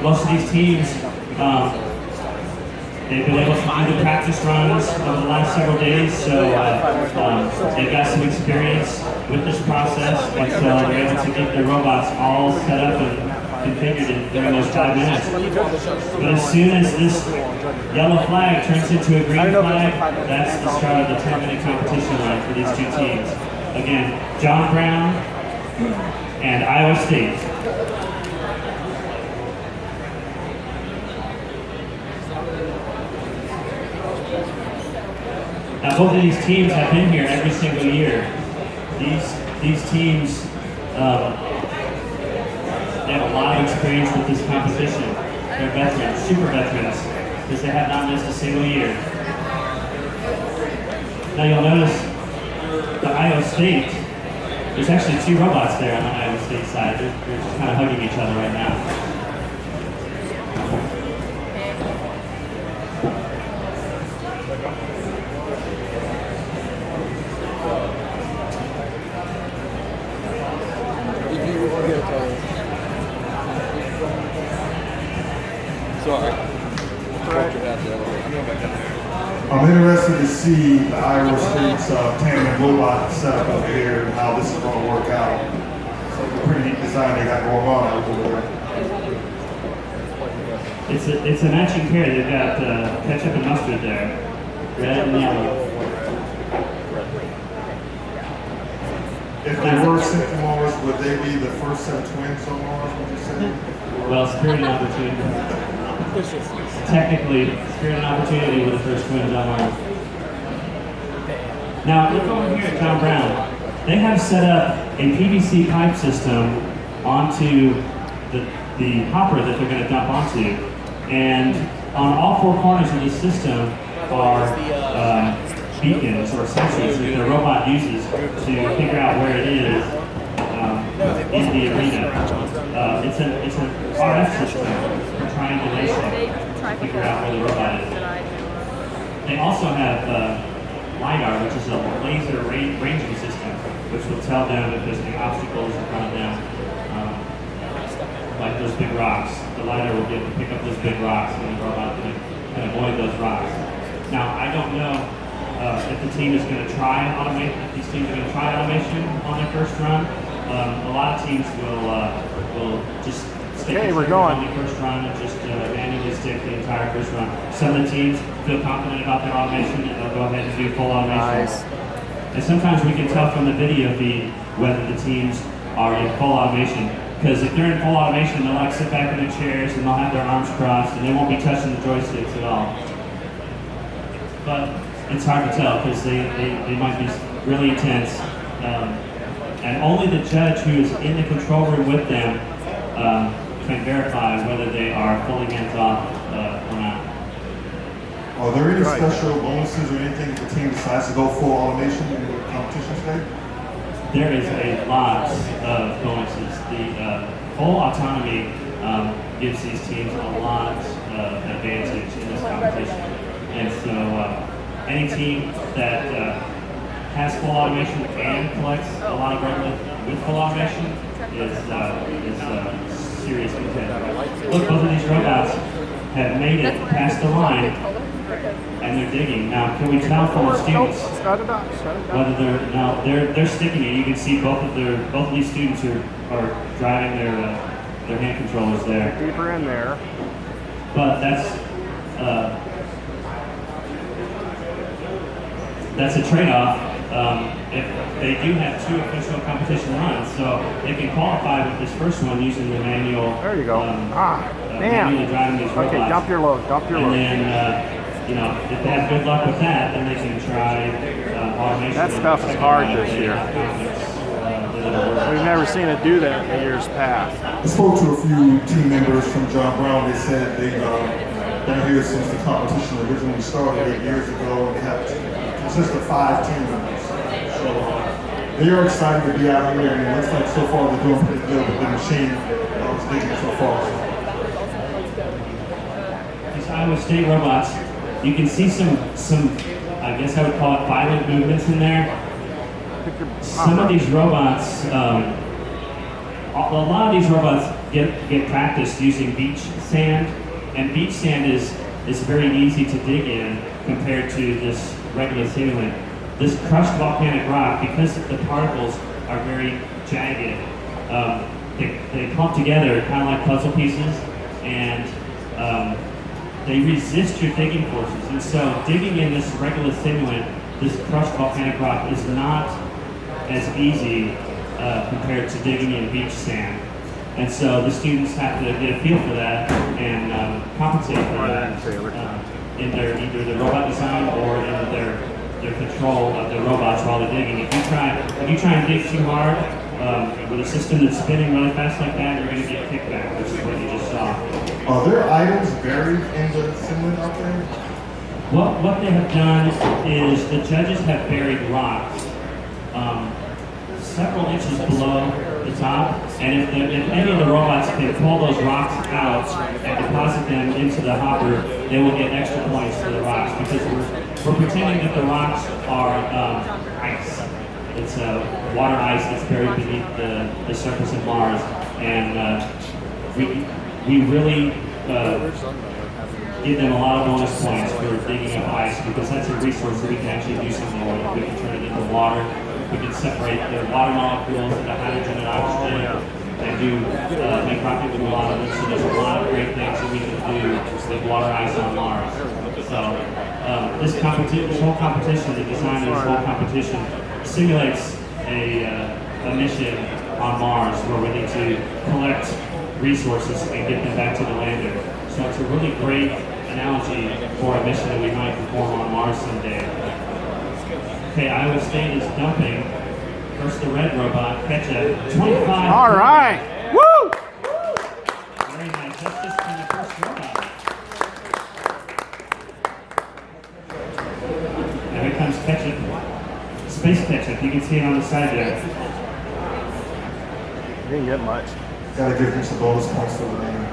most of these teams, they've been able to do the practice runs over the last several days, so they've got some experience with this process, and so they're able to get their robots all set up and configured during those 5 minutes. But as soon as this yellow flag turns into a green flag, that's the start of the 10-minute competition line for these 2 teams. Again, John Brown and Iowa State. Now, both of these teams have been here every single year. These teams, they have a lot of experience with this competition. They're veterans, super veterans, because they have not missed a single year. Now you'll notice the Iowa State, there's actually 2 robots there on the Iowa State side. They're just kind of hugging each other right now. I'm interested to see the Iowa State's tandem robot setup over here and how this is going to work out. So it's a pretty neat design they got going on over there. It's a matching pair. They've got ketchup and mustard there, red and yellow. If they were sent to Mars, would they be the first set of twins on Mars, would you say? Well, Spirit and Opportunity. Technically, Spirit and Opportunity were the first twins on Mars. Now, look over here at John Brown. They have set up a PVC pipe system onto the hopper that they're going to dump onto. And on all 4 corners of the system are beacons or sensors that the robot uses to figure out where it is in the arena. It's an RF system for triangulation to figure out where the robot is. They also have LiDAR, which is a laser ranging system, which will tell them if there's any obstacles in front of them, like those big rocks. The LiDAR will be able to pick up those big rocks and the robot can avoid those rocks. Now, I don't know if the team is going to try automation, if these teams are going to try automation on their first run. A lot of teams will just stick on the first run and just manually stick the entire first run. Some of the teams feel confident about their automation and they'll go ahead and do full automation. Nice. And sometimes we can tell from the video feed whether the teams are in full automation. Because if they're in full automation, they'll like sit back in their chairs and they'll have their arms crossed and they won't be touching the joysticks at all. But it's hard to tell because they might be really intense. And only the judge who is in the control room with them can verify whether they are fully hands-off or not. Are there any special bonuses or anything if the team decides to go full automation in the competition stage? There is a lot of bonuses. The full autonomy gives these teams a lot of advantage in this competition. And so any team that has full automation and collects a lot of red with full automation is serious contender. Look, both of these robots have made it past the line and they're digging. Now, can we tell from the students whether they're sticking it? You can see both of these students are driving their hand controllers there. Deeper in there. But that's a trade-off. If they do have 2 official competition runs, so they can qualify with this first one using the manual. There you go. Manually driving these robots. Okay, dump your load. And then, if they have good luck with that, then they can try automation. That stuff is hard this year. We've never seen it do that in years past. I spoke to a few team members from John Brown. They said they've been here since the competition originally started 8 years ago, and they have consists of 5 team members. So they are excited to be out here, and it looks like so far they're doing pretty good with the machine that was digging so far. These Iowa State robots, you can see some I guess I would call it violent movements in there. Some of these robots a lot of these robots get practiced using beach sand, and beach sand is very easy to dig in compared to this regular simulant. This crushed volcanic rock, because the particles are very jagged, they clump together kind of like puzzle pieces, and they resist your digging forces. And so digging in this regular simulant, this crushed volcanic rock, is not as easy compared to digging in beach sand. And so the students have to get a feel for that and compensate for that in their either their robot design or in their control of the robots while they're digging. If you try and dig too hard with a system that's spinning really fast like that, you're going to get kickback, which is what you just saw. Are there items buried in the simulant out there? What they have done is the judges have buried rocks several inches below the top, and if any of the robots can pull those rocks out and deposit them into the hopper, they will get extra points for the rocks, because we're pretending that the rocks are ice. It's water ice that's buried beneath the surface of Mars, and we really give them a lot of bonus points for digging up ice, because that's a resource that we can actually do something with. We can turn it into water. We can separate the water molecules into hydrogen and oxygen, and make rocket fuel out of it. So there's a lot of great things that we can do with water ice on Mars. So this whole competition, the design of this whole competition, simulates a mission on Mars where we need to collect resources and get them back to the lander. So it's a really great analogy for a mission that we might perform on Mars someday. Okay, Iowa State is dumping. First the red robot, Ketchup, 25. All right. Woo! Very nice. That's just been the first robot. And here comes Ketchup. Space Ketchup. You can see it on the side there. Didn't get much. Gotta give him some bonus points for the name.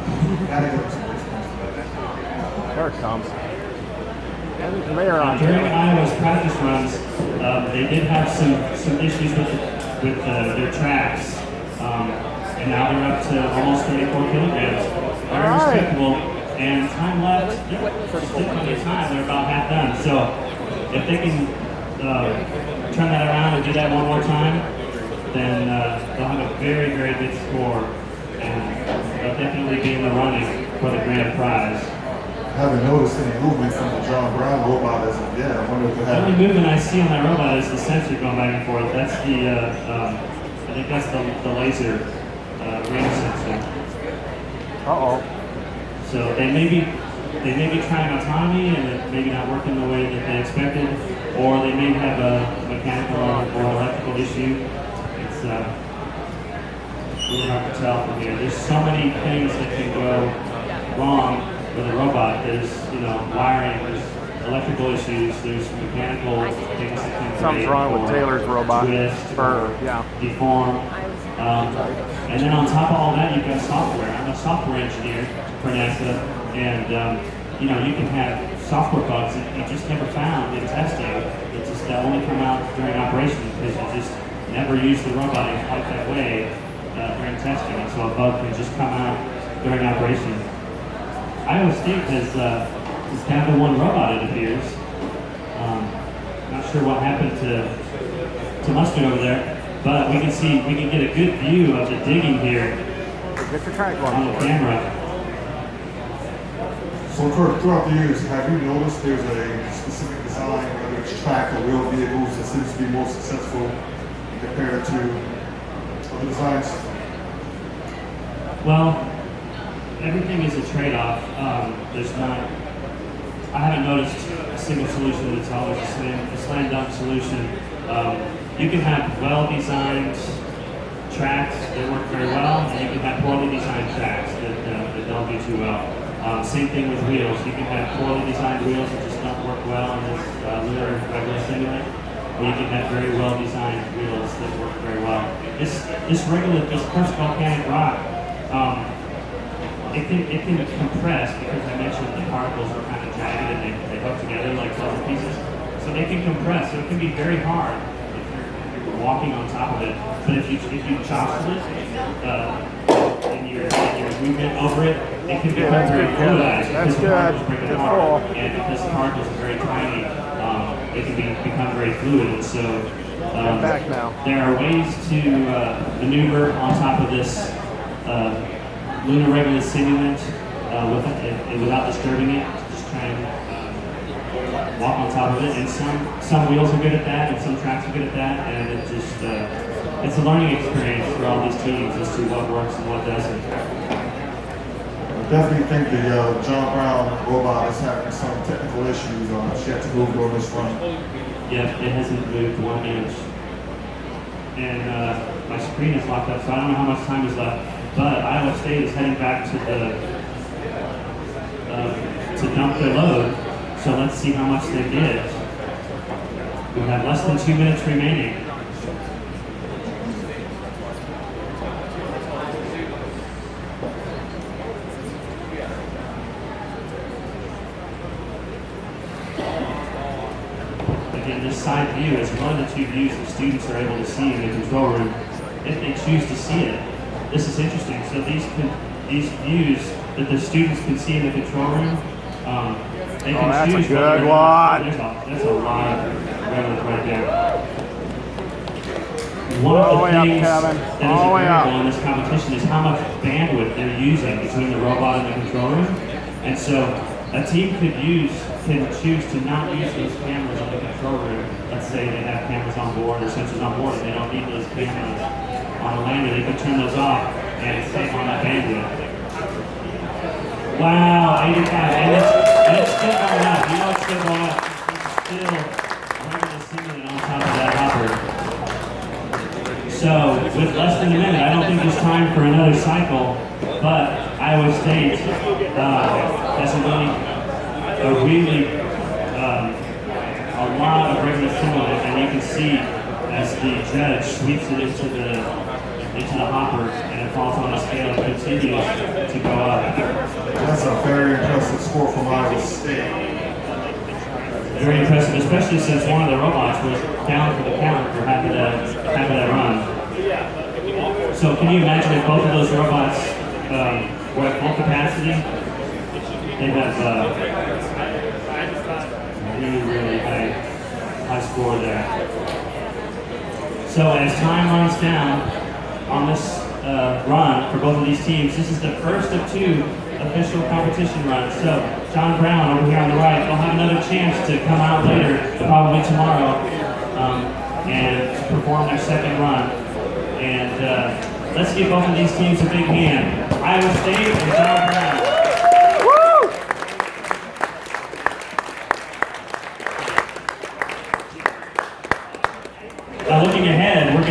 Gotta give him some bonus points for that. There it comes. And the conveyor on During there. Iowa's practice runs, they did have some issues with their tracks, and now they're up to almost 34 kilograms. Very respectable, and time left, just plenty of time. They're about half done. So if they can turn that around and do that one more time, then they'll have a very, very good score, and they'll definitely be in the running for the grand prize. I haven't noticed any movement from the John Brown robot as of yet. I wonder if it The only had. movement I see on that robot is the sensor going back and forth. That's I think that's the laser ring sensor. Uh-oh. So they may be trying autonomy and it maybe not working the way that they expected, or they may have a mechanical or electrical issue. It's really hard to tell from here. There's so many things that can go wrong with a robot. There's wiring, there's electrical issues, there's mechanical things that can Something's wrong with Taylor's robot. twist, Yeah. deform. And then on top of all that, you've got software. I'm a software engineer for NASA, and you can have software bugs that you just never found in testing. It's just that only come out during operation because you just never use the robot in quite that way during testing. And so a bug can just come out during operation. Iowa State is down to one robot, it appears. Not sure what happened to Mustard over there, but we can get a good view of the digging here Get your track on going the for it. camera. So Kurt, throughout the years, have you noticed there's a specific design, whether it's track or wheel vehicles, that seems to be more successful compared to other designs? Well, everything is a trade-off. I haven't noticed a single solution that's always a slam dunk solution. You can have well-designed tracks that work very well, and you can have poorly designed tracks that don't do too well. Same thing with wheels. You can have poorly designed wheels that just don't work well in this lunar regular simulant, or you can have very well-designed wheels that work very well. This crushed volcanic rock, it can compress, because I mentioned the particles are kind of jagged and they hook together like puzzle pieces. So they can compress. So it can be very hard if you're walking on top of it. But if you jostle it, and your movement over it, it can become that's very good, Kevin. fluidized. That's because the particles good. break it Good apart. pull. And because the particles are very tiny, it can become very fluid. And so Back now. there are ways to maneuver on top of this lunar regolith simulant without disturbing it. Just try and walk on top of it. And some wheels are good at that, and some tracks are good at that. And it just it's a learning experience for all these teams as to what works and what doesn't. I definitely think the John Brown robot is having some technical issues. She had to move on this run. Yep, it hasn't moved 1 inch. And my screen is locked up, so I don't know how much time is left. But Iowa State is heading back to dump their load. So let's see how much they did. We have less than 2 minutes remaining. Again, this side view is one of the two views that students are able to see in the control room if they choose to see it. This is interesting. So these views that the students can see in the control room, they can that's a choose. good whether or one. not- That's a lot of regolith right there. One All the of way the up, things Kevin. that is All the way a variable up. in this competition is how much bandwidth they're using between the robot and the control room. And so a team can choose to not use those cameras in the control room. Let's say they have cameras on board or sensors on board and they don't need those cameras on a lander. They can turn those off and save on that bandwidth. Wow, 85, and it's still going up. You know it's still going up. It's still running a simulant on top of that hopper. So with less than a minute, I don't think there's time for another cycle, but Iowa State has a lot of regular simulant, and you can see as the judge sweeps it into the hopper and it falls on a scale and continues to go up. That's a very impressive score from Iowa State. Very impressive, especially since one of the robots was down for the count for half of that run. So can you imagine if both of those robots were at full capacity? They have really high score there. So as time runs down on this run for both of these teams, this is the first of 2 official competition runs. So John Brown over here on the right will have another chance to come out later, probably tomorrow, and perform their second run. And let's give both of these teams a big hand. Iowa State and John Brown. Now looking ahead, we're going